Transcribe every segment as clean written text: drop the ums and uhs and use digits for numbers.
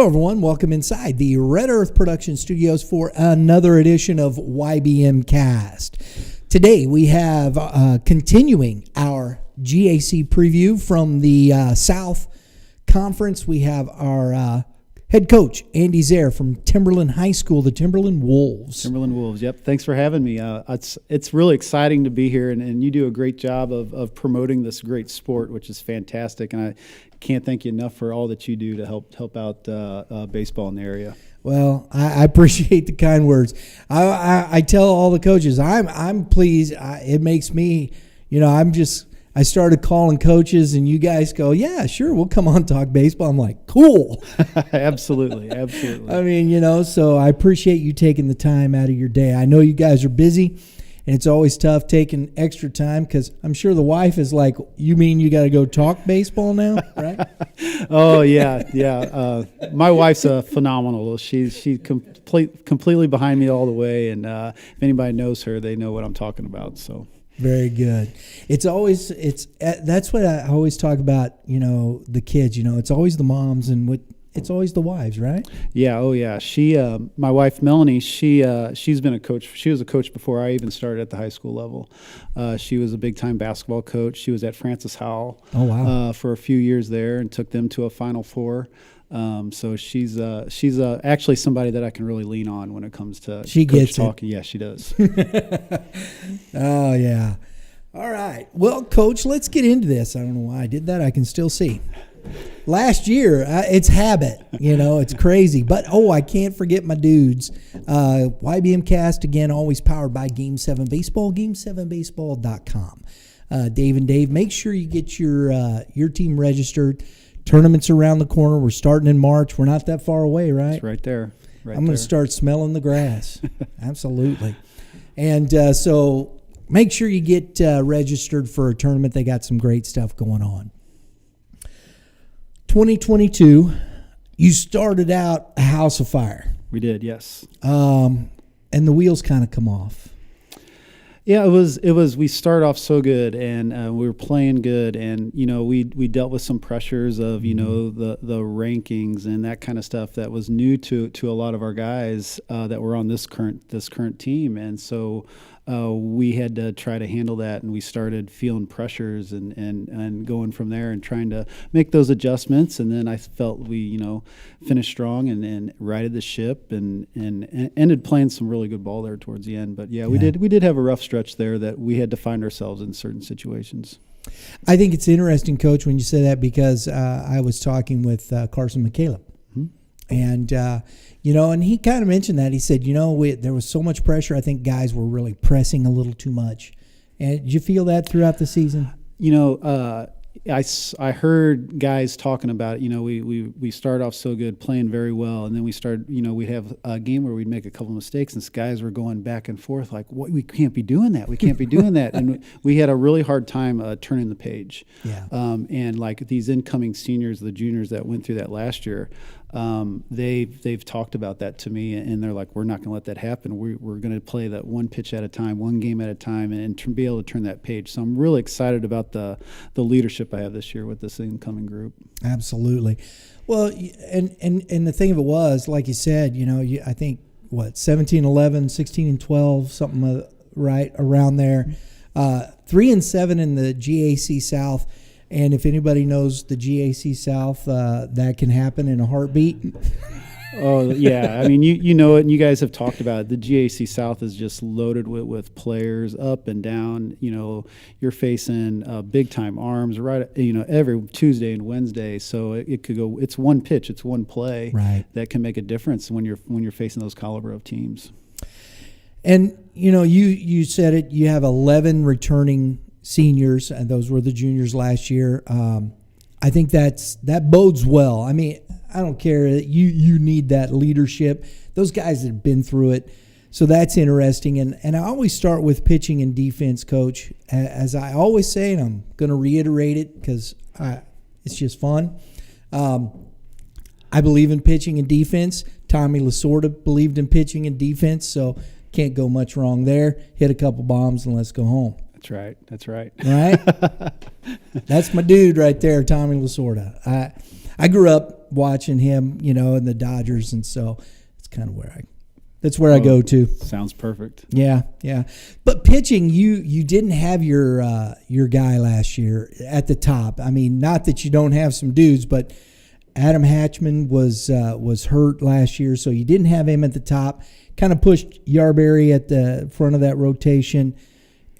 Hello, everyone. Welcome inside the Red Earth Production Studios for another edition of YBMcast. Today, we have continuing our GAC preview from the South Conference. We have our head coach, Andy Zerr from Timberland High School, the Timberland Wolves. Timberland Wolves, yep. Thanks for having me. It's really exciting to be here, and you do a great job of promoting this great sport, which is fantastic. And I can't thank you enough for all that you do to help out baseball in the area. Well, I appreciate the kind words. I tell all the coaches, I'm pleased. It makes me, I started calling coaches, and you guys go, yeah, sure, we'll come on and talk baseball. I'm like, cool. Absolutely. I mean, so I appreciate you taking the time out of your day. I know you guys are busy, and it's always tough taking extra time because I'm sure the wife is like, you mean you got to go talk baseball now, right? Oh, yeah. My wife's phenomenal. She's completely behind me all the way, and if anybody knows her, they know what I'm talking about, so. Very good. That's what I always talk about, the kids, it's always the moms and it's always the wives, right? Yeah. Oh yeah. She, my wife, Melanie, she's been a coach. She was a coach before I even started at the high school level. She was a big time basketball coach. She was at Francis Howell for a few years there and took them to a Final Four. So she's actually somebody that I can really lean on when it comes to coach talk. Yeah, she does. Oh yeah. All right. Well, Coach, let's get into this. I don't know why I did that. I can still see. Last year, it's habit. It's crazy. But I can't forget my dudes. YBMcast again, always powered by Game 7 Baseball. Game7baseball.com. Dave and Dave, make sure you get your team registered. Tournaments around the corner. We're starting in March. We're not that far away, right? It's right there. I'm going to start smelling the grass. Absolutely. And so make sure you get registered for a tournament. They got some great stuff going on. 2022, you started out a house of fire. We did, yes. And the wheels kind of come off. Yeah, it was. We started off so good, and we were playing good, and we dealt with some pressures of the rankings and that kind of stuff that was new to a lot of our guys that were on this current team, and so we had to try to handle that, and we started feeling pressures and going from there and trying to make those adjustments, and then I felt we finished strong and righted the ship and ended playing some really good ball there towards the end. But we did have a rough stretch there that we had to find ourselves in certain situations. I think it's interesting, Coach, when you say that because I was talking with Carson McCaleb. And, and he kind of mentioned that. He said, there was so much pressure. I think guys were really pressing a little too much. And did you feel that throughout the season? I heard guys talking about it. We started off so good, playing very well, and then we'd have a game where we'd make a couple of mistakes, and guys were going back and forth like, "What? We can't be doing that. We can't be doing that." And we had a really hard time turning the page. Yeah. And like these incoming seniors, the juniors that went through that last year, they've talked about that to me, and they're like, we're not going to let that happen. We're going to play that one pitch at a time, one game at a time, and be able to turn that page. So I'm really excited about the leadership I have this year with this incoming group. Absolutely. Well, and the thing of it was, like you said, I think 17-11, 16-12, something right around there. 3-7 in the GAC South. And if anybody knows the GAC South, that can happen in a heartbeat. Oh, yeah. I mean, you know it, and you guys have talked about it. The GAC South is just loaded with players up and down. You're facing big-time arms every Tuesday and Wednesday. So it could go – it's one pitch, it's one play that can make a difference when you're facing those caliber of teams. And, you said it. You have 11 returning seniors, and those were the juniors last year. I think that bodes well. I mean, I don't care. You need that leadership. Those guys have been through it, so that's interesting. And I always start with pitching and defense, Coach. As I always say, and I'm going to reiterate it because it's just fun. I believe in pitching and defense. Tommy Lasorda believed in pitching and defense, so can't go much wrong there. Hit a couple bombs and let's go home. That's right. Right? That's my dude right there, Tommy Lasorda. I grew up watching him, in the Dodgers, and so it's kind of that's where I go to. Sounds perfect. Yeah. But pitching, you didn't have your guy last year at the top. I mean, not that you don't have some dudes, but Adam Hatchman was hurt last year, so you didn't have him at the top. Kind of pushed Yarberry at the front of that rotation.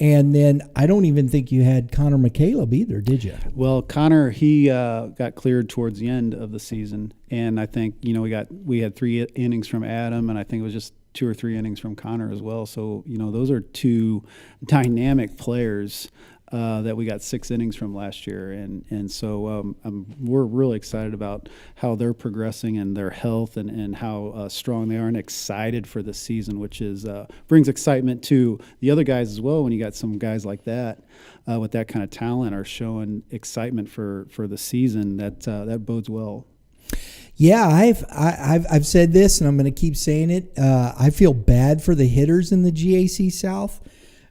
And then I don't even think you had Connor McCaleb either, did you? Well, Connor, he got cleared towards the end of the season, and I think we had 3 innings from Adam, and I think it was just 2 or 3 innings from Connor as well. So those are 2 dynamic players that we got 6 innings from last year, and so we're really excited about how they're progressing and their health and how strong they are, and excited for the season, which is brings excitement to the other guys as well. When you got some guys like that with that kind of talent are showing excitement for the season, that bodes well. Yeah, I've said this, and I'm going to keep saying it. I feel bad for the hitters in the GAC South.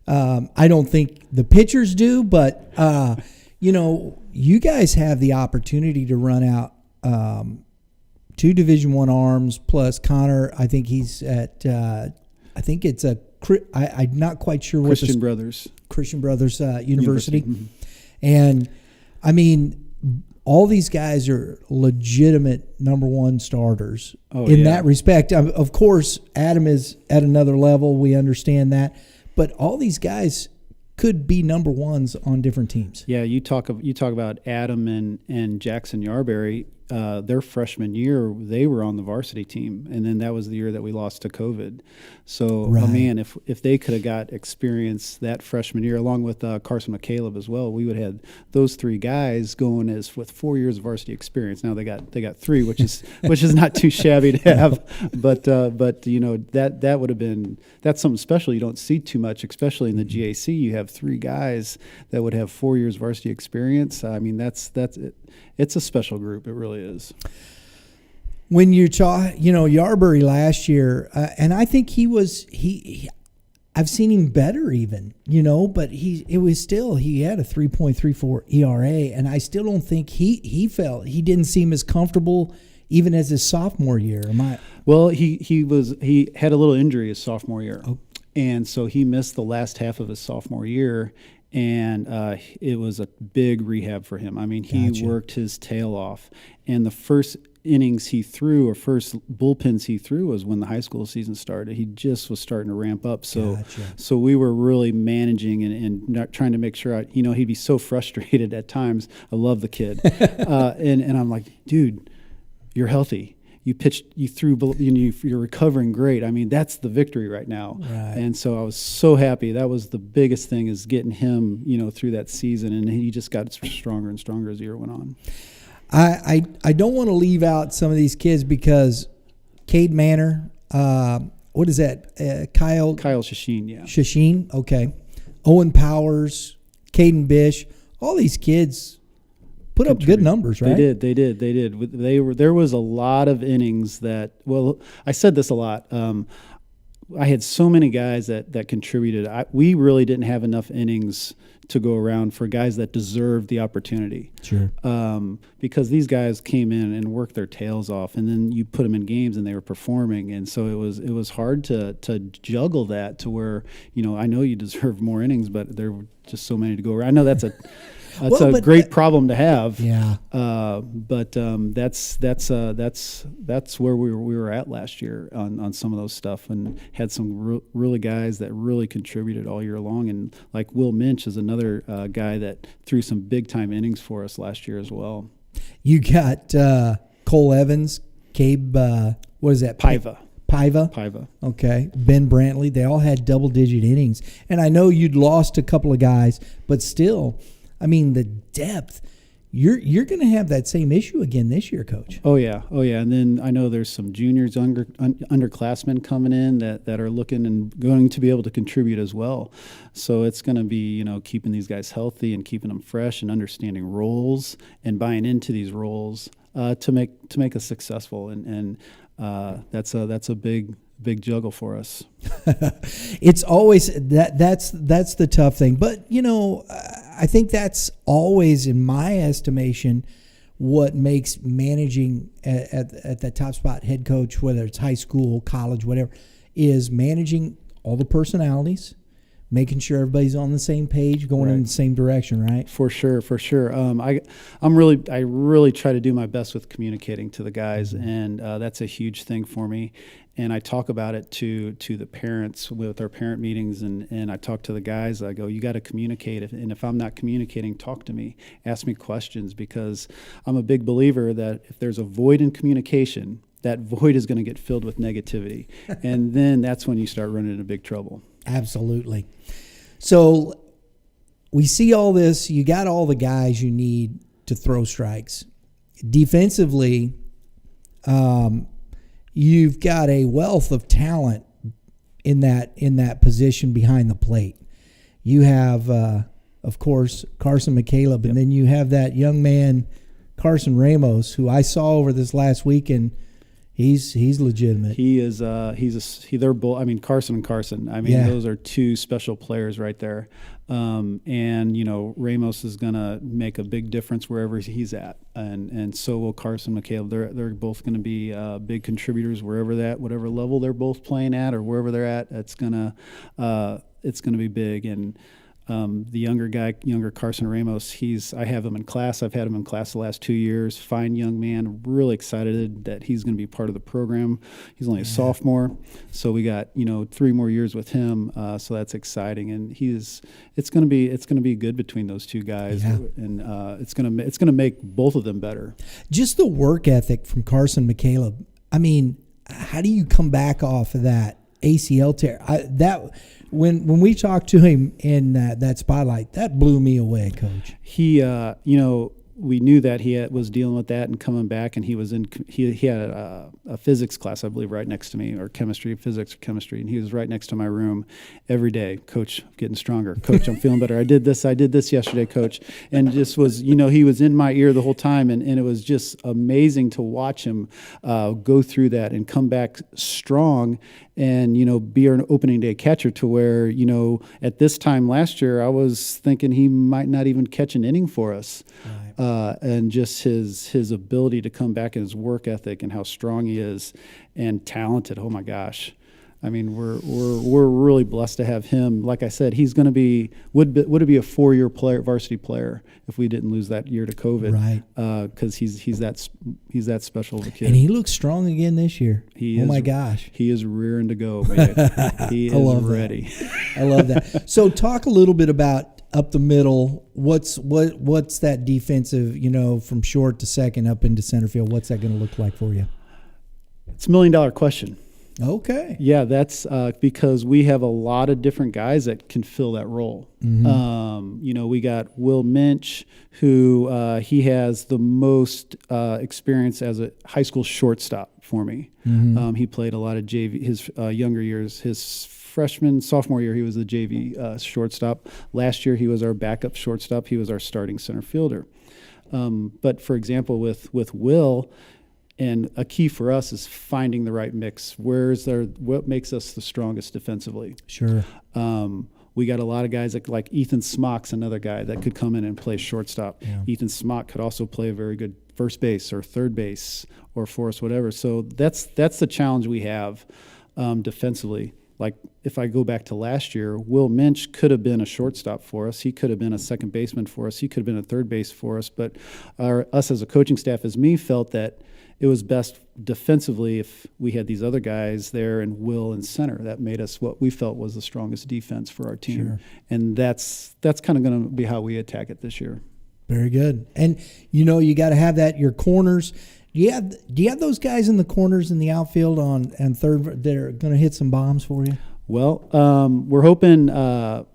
I don't think the pitchers do, but you guys have the opportunity to run out 2 Division I arms plus Connor. I think he's at. I think it's I'm not quite sure what Christian Brothers University, Mm-hmm. And I mean, all these guys are legitimate number 1 starters in that respect. Of course, Adam is at another level. We understand that. But all these guys could be number 1s on different teams. Yeah, you talk about Adam and Jackson Yarberry. Their freshman year, they were on the varsity team, and then that was the year that we lost to COVID. So, right. Man, if they could have got experience that freshman year, along with Carson McCaleb as well, we would have had those 3 guys going as with 4 years of varsity experience. Now they got 3, which is not too shabby to have, but that would have been, that's something special you don't see too much, especially in the GAC. You have 3 guys that would have 4 years varsity experience. I mean, that's it. It's a special group. It really is. When you talk, Yarberry last year, and I think I've seen him better even, but he had a 3.34 ERA, and I still don't think he didn't seem as comfortable even as his sophomore year. Well, he had a little injury his sophomore year, and so he missed the last half of his sophomore year. And it was a big rehab for him. I mean, he worked his tail off. And the first innings he threw, or first bullpens he threw, was when the high school season started. He just was starting to ramp up. So we were really managing and not trying to make sure, he'd be so frustrated at times. I love the kid. And I'm like, dude, you're healthy. You pitched, you threw, you're recovering great. I mean, that's the victory right now. Right. And so I was so happy. That was the biggest thing, is getting him, through that season. And he just got stronger and stronger as the year went on. I don't want to leave out some of these kids because Cade Manor, what is that? Kyle Shasheen, yeah. Shasheen, okay. Owen Powers, Caden Bish, all these kids put up good numbers, right? They did. There was a lot of innings that, well, I said this a lot. I had so many guys that contributed. We really didn't have enough innings to go around for guys that deserved the opportunity. Sure. Because these guys came in and worked their tails off, and then you put them in games and they were performing, and so it was hard to juggle that to where, I know you deserve more innings, but there were just so many to go around. I know that's a great problem to have. Yeah. But that's where we were at last year on some of those stuff, and had some really guys that really contributed all year long. And like Will Minch is another guy that threw some big time innings for us last year as well. You got Cole Evans, Cabe, what is that? Paiva. Okay. Ben Brantley. They all had double-digit innings. And I know you'd lost a couple of guys, but still, I mean, the depth, you're going to have that same issue again this year, Coach. Oh yeah. And then I know there's some juniors, underclassmen coming in that are looking and going to be able to contribute as well. So it's going to be, keeping these guys healthy and keeping them fresh and understanding roles and buying into these roles to make us successful. And that's a big juggle for us. It's always that's the tough thing. But I think that's always, in my estimation, what makes managing at that top spot, head coach, whether it's high school, college, whatever, is managing all the personalities, making sure everybody's on the same page, going in the same direction, right? For sure. I really try to do my best with communicating to the guys, and that's a huge thing for me. And I talk about it to the parents with our parent meetings, and I talk to the guys. I go, you got to communicate, and if I'm not communicating, talk to me, ask me questions, because I'm a big believer that if there's a void in communication, that void is going to get filled with negativity, and then that's when you start running into big trouble. Absolutely. So we see all this. You got all the guys you need to throw strikes. Defensively, you've got a wealth of talent in that position behind the plate. You have, of course, Carson McCaleb, and then you have that young man, Carson Ramos, who I saw over this last weekend. He's legitimate. He is. They're both. I mean, Carson and Carson. I mean, those are two special players right there. And Ramos is gonna make a big difference wherever he's at, and so will Carson McCaleb. They're both gonna be big contributors whatever level they're both playing at, or wherever they're at. It's gonna be big. And the younger Carson Ramos, I have him in class. I've had him in class the last 2 years. Fine young man. Really excited that he's going to be part of the program. He's only a sophomore, so we got 3 more years with him. So that's exciting, and it's going to be good between those two guys, and it's going to make both of them better. Just the work ethic from Carson McCaleb. I mean, how do you come back off of that ACL tear? When we talked to him in that spotlight, that blew me away, Coach. He, we knew that he was dealing with that and coming back, and he had a physics class, I believe, right next to me, or physics or chemistry, and he was right next to my room every day. Coach, I'm getting stronger. Coach, I'm feeling better. I did this yesterday, Coach. And just was, he was in my ear the whole time, and it was just amazing to watch him go through that and come back strong, and be an opening day catcher, to where at this time last year I was thinking he might not even catch an inning for us. Right. And just his ability to come back, and his work ethic, and how strong he is and talented. Oh my gosh. I mean, we're really blessed to have him. Like I said, he's going to be would it be a 4-year varsity player if we didn't lose that year to COVID, right? Because he's that special of a kid, and he looks strong again this year. My gosh, he is rearing to go. Man. He is ready. I love that. So talk a little bit about up the middle. What's that defensive? From short to second up into center field. What's that going to look like for you? It's $1 million question. Okay. Yeah, that's because we have a lot of different guys that can fill that role. Mm-hmm. We got Will Minch, who he has the most experience as a high school shortstop for me. Mm-hmm. He played a lot of JV his younger years. His sophomore year, he was the JV shortstop. Last year, he was our backup shortstop. He was our starting center fielder. But for example, with Will. And a key for us is finding the right mix. What makes us the strongest defensively? Sure. We got a lot of guys like Ethan Smock's another guy that could come in and play shortstop. Yeah. Ethan Smock could also play a very good first base or third base or for us, whatever. So that's the challenge we have defensively. Like if I go back to last year, Will Minch could have been a shortstop for us. He could have been a second baseman for us. He could have been a third base for us. But us as a coaching staff, as me, felt that it was best defensively if we had these other guys there and Will in center. That made us what we felt was the strongest defense for our team. Sure. And that's kind of going to be how we attack it this year. Very good. And, you got to have that, your corners. Do you have those guys in the corners in the outfield and third that are going to hit some bombs for you? Well, we're hoping. I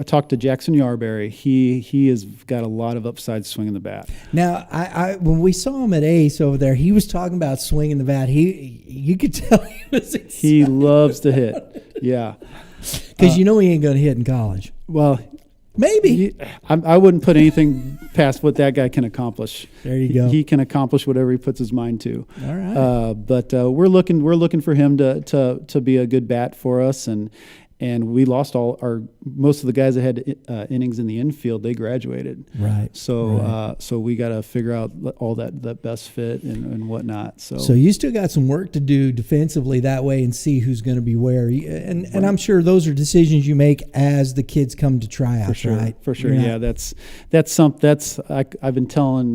talked to Jackson Yarberry. He has got a lot of upside swinging the bat. Now, I when we saw him at Ace over there, he was talking about swinging the bat. You could tell he was excited. He loves to hit. Yeah, because he ain't going to hit in college. Well, maybe. I wouldn't put anything past what that guy can accomplish. There you go. He can accomplish whatever he puts his mind to. All right. But we're looking for him to be a good bat for us, and and we lost most of the guys that had innings in the infield. They graduated. Right. So so we got to figure out all that best fit and whatnot. So you still got some work to do defensively that way and see who's going to be where. And I'm sure those are decisions you make as the kids come to tryouts. For sure. Right? For sure. Yeah. I've been telling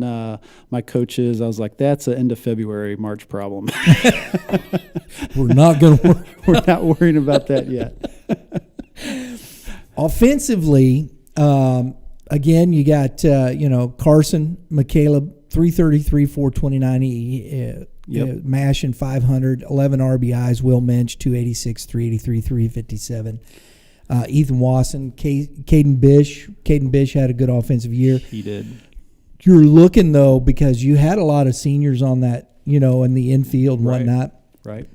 my coaches, I was like, that's an end of February, March problem. We're not going to. We're not worrying about that yet. Offensively, again, you got Carson, McCaleb, 333, 429, mashing 500, 11 RBIs. Will Minch, 286, 383, 357. Ethan Wasson, Caden Bish. Caden Bish had a good offensive year. He did. You're looking, though, because you had a lot of seniors on that, in the infield and whatnot. Right.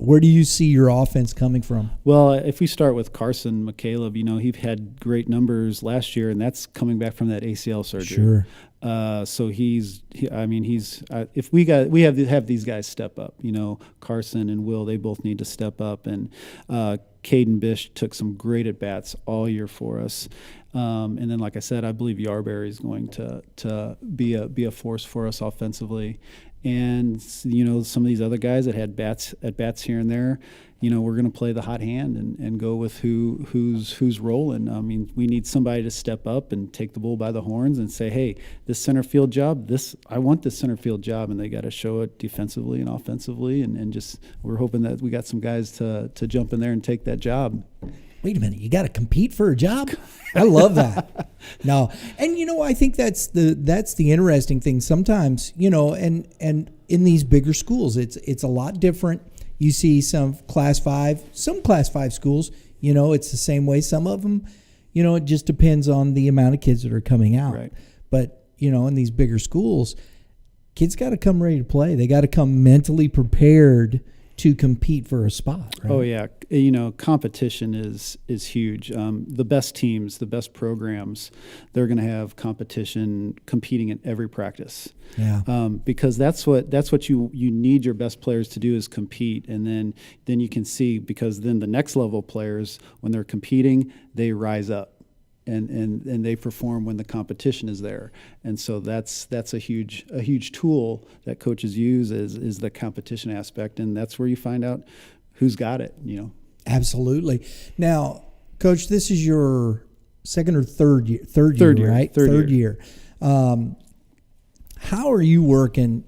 Where do you see your offense coming from? Well, if we start with Carson McCaleb, he had great numbers last year, and that's coming back from that ACL surgery. Sure. So if we have these guys step up, Carson and Will, they both need to step up, and Caden Bish took some great at bats all year for us. And then, like I said, I believe Yarberry is going to be a force for us offensively. And some of these other guys that had at bats here and there, we're going to play the hot hand and go with who's rolling. I mean, we need somebody to step up and take the bull by the horns and say, hey, this center field job, I want this center field job, and they got to show it defensively and offensively, and just we're hoping that we got some guys to jump in there and take that job. Wait a minute, you got to compete for a job? I love that. No, and I think that's the interesting thing sometimes, and in these bigger schools, it's a lot different. You see some class 5 schools, it's the same way. Some of them, it just depends on the amount of kids that are coming out. Right. But, in these bigger schools, kids got to come ready to play. They got to come mentally prepared to compete for a spot. Right? Oh yeah, competition is huge. The best teams, the best programs, they're going to have competition competing in every practice. Yeah. Because that's what you need your best players to do is compete, and then you can see, because then the next level players, when they're competing, they rise up. And they perform when the competition is there, and so that's a huge tool that coaches use is the competition aspect, and that's where you find out who's got it. Absolutely. Now, Coach, this is your second or third year, right? Third year. How are you working,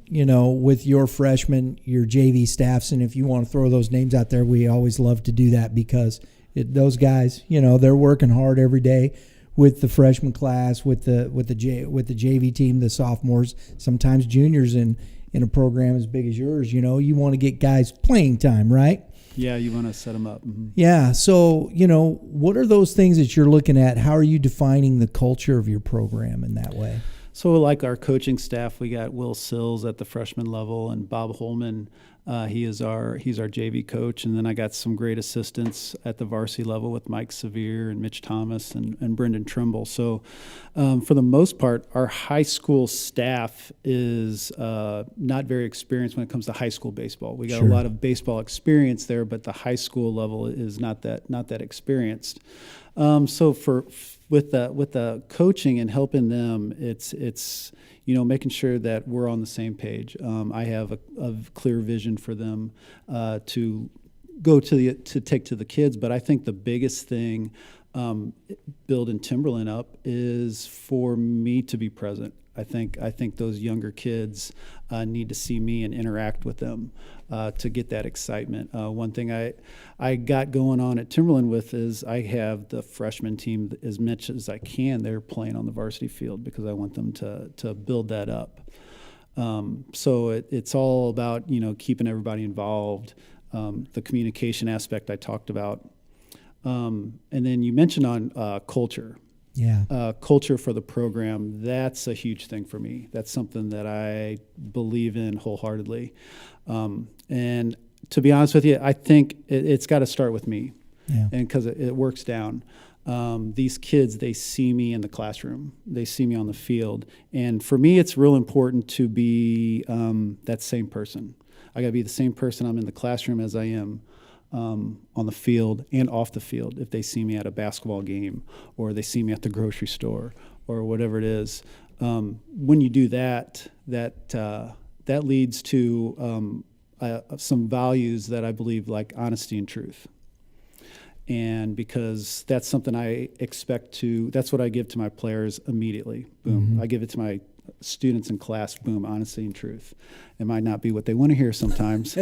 with your freshmen, your JV staffs, and if you want to throw those names out there, we always love to do that because those guys, they're working hard every day with the freshman class, with the JV team, the sophomores, sometimes juniors in a program as big as yours. You want to get guys playing time, right? Yeah, you want to set them up. Mm-hmm. Yeah. So, what are those things that you're looking at? How are you defining the culture of your program in that way? So, like our coaching staff, we got Will Sills at the freshman level, and Bob Holman. He's our JV coach, and then I got some great assistants at the varsity level with Mike Sevier and Mitch Thomas and Brendan Trimble. So, for the most part, our high school staff is not very experienced when it comes to high school baseball. We got Sure. a lot of baseball experience there, but the high school level is not that experienced. So with the coaching and helping them, it's making sure that we're on the same page. I have a clear vision for them to take to the kids, but I think the biggest thing building Timberland up is for me to be present. I think those younger kids need to see me and interact with them to get that excitement. One thing I got going on at Timberland with is I have the freshman team as much as I can. They're playing on the varsity field because I want them to build that up. So it's all about keeping everybody involved. The communication aspect I talked about, and then you mentioned on culture. Yeah. Culture for the program, that's a huge thing for me. That's something that I believe in wholeheartedly. And to be honest with you, I think it's got to start with me. Yeah. And because it works down. These kids, they see me in the classroom. They see me on the field. And for me, it's real important to be that same person. I got to be the same person I'm in the classroom as I am on the field and off the field. If they see me at a basketball game, or they see me at the grocery store, or whatever it is, when you do that, that leads to some values that I believe, like honesty and truth. And because that's something I expect to, that's what I give to my players immediately. Boom. I give it to my students in class. Boom. Honesty and truth. It might not be what they want to hear sometimes,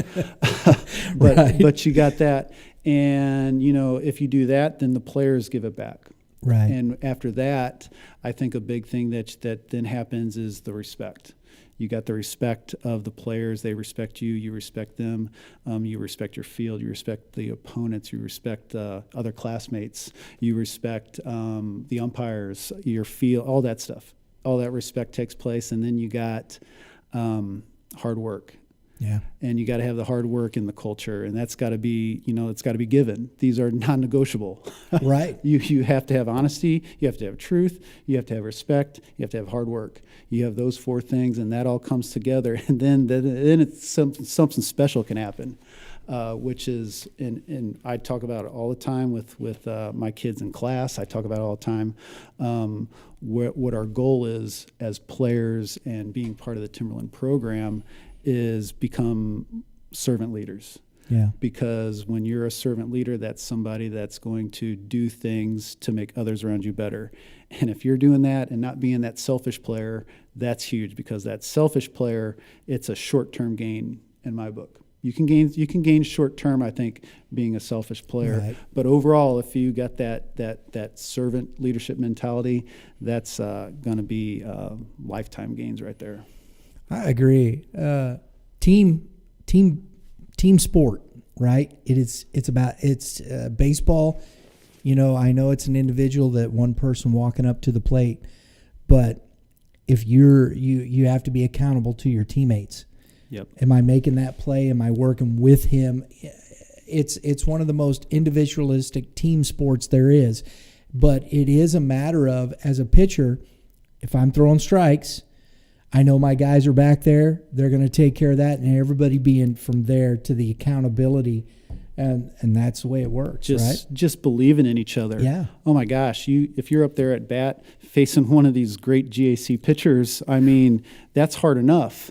but you got that. And, if you do that, then the players give it back. Right. And after that, I think a big thing that then happens is the respect. You got the respect of the players. They respect you. You respect them. You respect your field. You respect the opponents. You respect other classmates. You respect the umpires, your field, all that stuff. All that respect takes place. And then you got hard work. Yeah. And you got to have the hard work in the culture, and that's got to be, it's got to be given. These are non-negotiable. Right. You have to have honesty. You have to have truth. You have to have respect. You have to have hard work. You have those 4 things, and that all comes together, and then it's something special can happen, which is, and I talk about it all the time with my kids in class. I talk about it all the time. What our goal is as players and being part of the Timberland program is become servant leaders. Yeah. Because when you're a servant leader, that's somebody that's going to do things to make others around you better. And if you're doing that and not being that selfish player, that's huge, because that selfish player, it's a short-term gain in my book. You can gain short-term, I think, being a selfish player. Right. But overall, if you got that servant leadership mentality, that's going to be lifetime gains right there. I agree. Team sport, right? It's baseball. I know it's an individual, that one person walking up to the plate, but if you have to be accountable to your teammates. Yep. Am I making that play? Am I working with him? It's one of the most individualistic team sports there is, but it is a matter of, as a pitcher, if I'm throwing strikes, I know my guys are back there. They're going to take care of that, and everybody being from there to the accountability, and that's the way it works, right? Just believing in each other. Yeah. Oh my gosh, if you're up there at bat facing one of these great GAC pitchers, I mean, that's hard enough.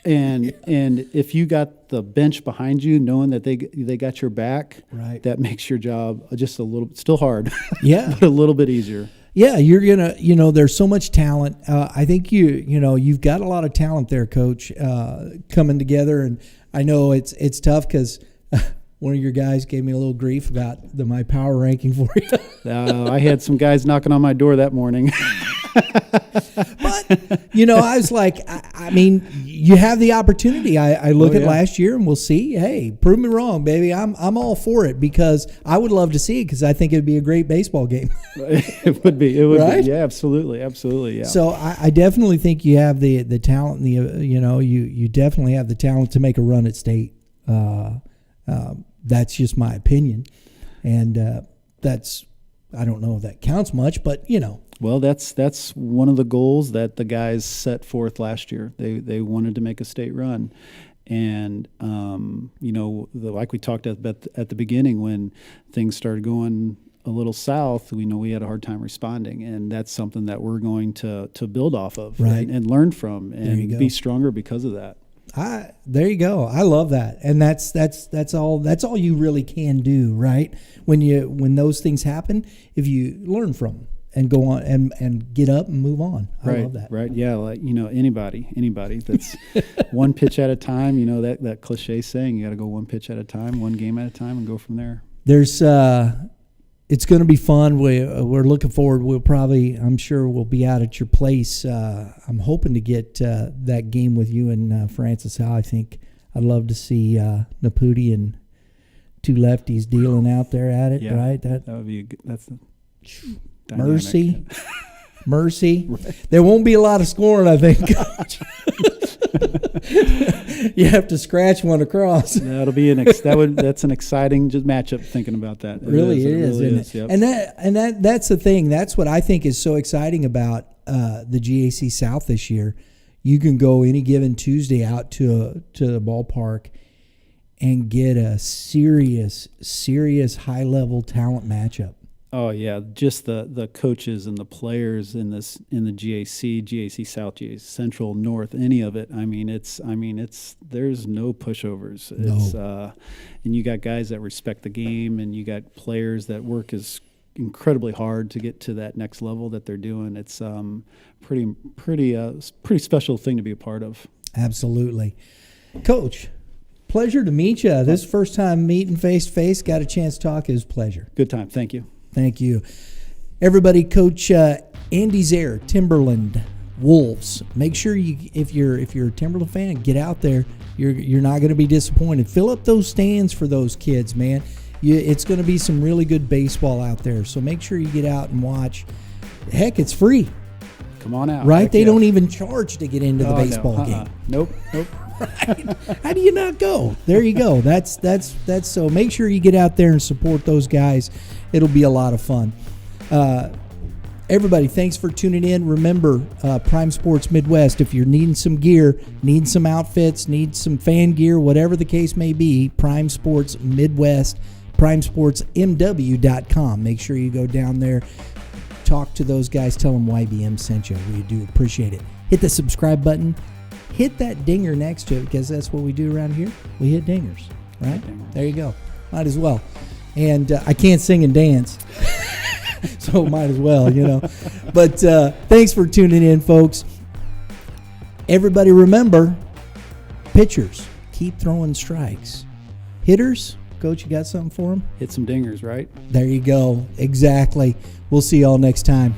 And if you got the bench behind you, knowing that they got your back, right, that makes your job just a little, still hard, yeah, but a little bit easier. Yeah, you're gonna, there's so much talent. I think you've got a lot of talent there, Coach, coming together. And I know it's tough because one of your guys gave me a little grief about my power ranking for you. I had some guys knocking on my door that morning. But I was like, I mean, you have the opportunity. I look at last year, and we'll see. Hey, prove me wrong, baby. I'm all for it, because I would love to see it, because I think it'd be a great baseball game. It would be. It would right? be. Yeah, absolutely, yeah. So I definitely think you have the talent. And you definitely have the talent to make a run at state. That's just my opinion, and that's, I don't know if that counts much, but Well, that's one of the goals that the guys set forth last year. They wanted to make a state run, and like we talked at the beginning, when things started going a little south, we had a hard time responding, and that's something that we're going to build off of, right, and learn from, and be stronger because of that. There you go. I love that, and that's all you really can do, right? When those things happen, if you learn from them and go on and get up and move on. I love that. Right. Yeah. Like, anybody that's one pitch at a time, that cliche saying, you got to go one pitch at a time, one game at a time, and go from there. There's, it's going to be fun. We're looking forward. I'm sure we'll be out at your place. I'm hoping to get that game with you and Francis Howe. I think I'd love to see Naputi and two lefties dealing out there at it. Yeah, right. That would be that's the dynamic. Mercy. Right. There won't be a lot of scoring, I think. You have to scratch one across. That'll be that's an exciting matchup. Thinking about that, it really is. Yep. And that's the thing. That's what I think is so exciting about the GAC South this year. You can go any given Tuesday out to the ballpark, and get a serious high-level talent matchup. Oh yeah, just the coaches and the players in the GAC South, GAC Central, North, any of it. It's there's no pushovers. No. And you got guys that respect the game, and you got players that work as incredibly hard to get to that next level that they're doing. It's pretty special thing to be a part of. Absolutely. Coach, pleasure to meet you. This first time meeting face to face, got a chance to talk. It was a pleasure. Good time. Thank you. Thank you. Everybody, Coach Andy Zerr, Timberland Wolves. Make sure if you're a Timberland fan, get out there. You're not going to be disappointed. Fill up those stands for those kids, man. It's going to be some really good baseball out there. So make sure you get out and watch. Heck, it's free. Come on out. Right? Heck They yeah. don't even charge to get into the baseball game. Nope. Right? How do you not go? There you go. That's so make sure you get out there and support those guys. It'll be a lot of fun. Everybody, thanks for tuning in. Remember, Prime Sports Midwest, if you're needing some gear, need some outfits, need some fan gear, whatever the case may be, Prime Sports Midwest, primesportsmw.com. Make sure you go down there, talk to those guys, tell them YBM sent you. We do appreciate it. Hit the subscribe button. Hit that dinger next to it, because that's what we do around here. We hit dingers, right? There you go. Might as well. And I can't sing and dance, so might as well, But thanks for tuning in, folks. Everybody remember, pitchers, keep throwing strikes. Hitters, Coach, you got something for them? Hit some dingers, right? There you go. Exactly. We'll see y'all next time.